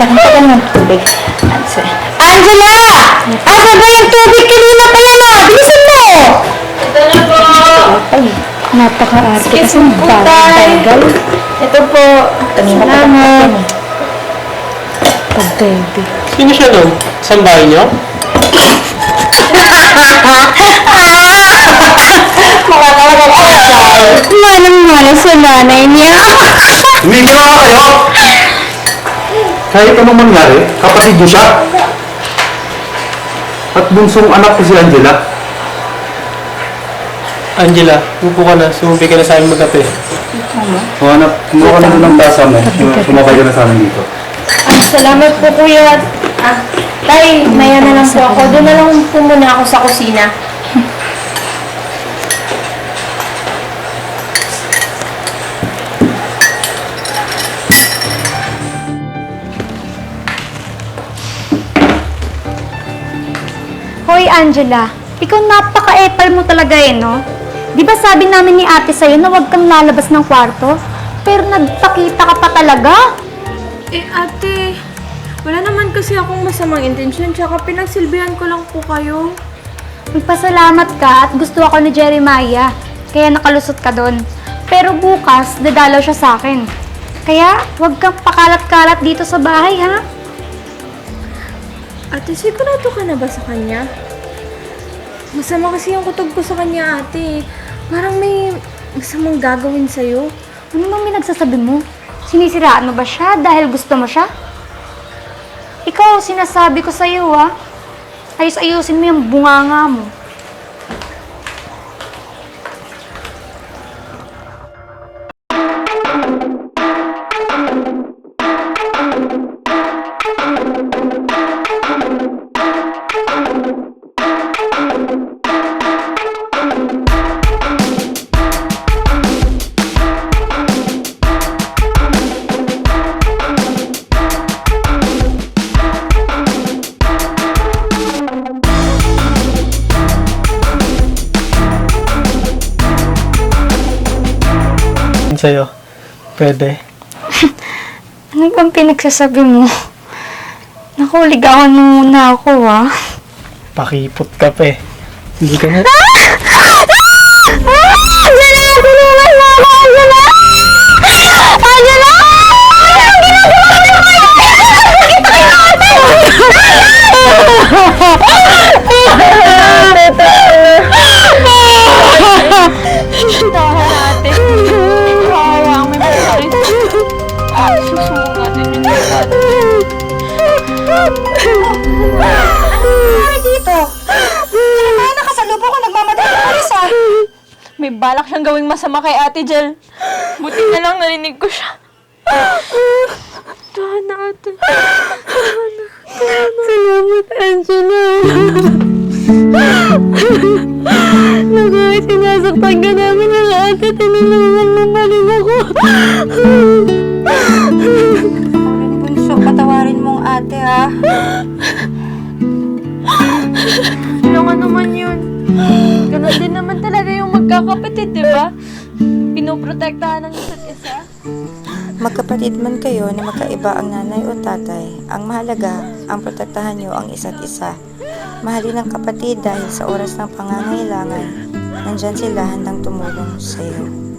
Tagal ng tubig. Angela! Asa ba yung tubig? Kanina pa yan ah! Bilisan mo! Ito na po. Ay, napaka-arte. Excuse me po, tay. Ito po. Kanina pa Salamat. Pag-baby. Sino siya doon? Saan bahay niyo? Manang-mana sa nanay niya. Umigil na kayo! Kahit anong mangyari, kapatid niyo siya. At bunsong anak ko si Angela. Angela, upo ka na. Sumubi ka na sa amin magkape. O anak, kumuha ka na doon ng tasa mo. Sumakay ka na sa amin dito. Salamat po, kuya. Tay, maya na lang po ako. Doon na lang po muna ako sa kusina. Hoy Angela, ikaw napaka-epal mo talaga eh, no? Di ba sabi namin ni ate sa'yo na huwag kang lalabas ng kwarto? Pero nagpakita ka pa talaga? Eh ate, wala naman kasi akong masamang intensyon, tsaka pinagsilbihan ko lang po kayo. Magpasalamat ka at gusto ako ni Jeremiah, kaya nakalusot ka doon. Pero bukas, dadalaw siya sa akin. Kaya huwag kang pakalat-kalat dito sa bahay, ha? Ate, sigurado ka na ba sa kanya? Masama kasi yung kutob ko sa kanya, ate. Parang may masamang gagawin sa'yo. Ano bang pinagsasabi mo? Sinisiraan mo ba siya dahil gusto mo siya? Ikaw, sinasabi ko sa'yo, ha? Ayos-ayusin mo yung bunganga mo. Sa'yo. Pwede. Ano bang pinagsasabi mo? Naku, ligawan mo muna ako, ha? Pakipot ka pa eh. Hindi ka na... May balak siyang gawing masama kay Ate Jel. Buti na lang narinig ko siya. Tahan na, ate. Salamat, Angela. Naku, sinasaktan ka namin ng ate. Tinulungan mo maling ako. Bunso, patawarin mong ate ha. Ano naman yun? Ganon din naman talaga yung magkakapatid, di ba? Pinoprotektahan ng isa't isa. Magkapatid man kayo na magkaiba ang nanay o tatay, ang mahalaga, ang protektahan nyo ang isa't isa. Mahalin ang kapatid dahil sa oras ng pangangailangan, nandyan sila handang tumulong sa iyo.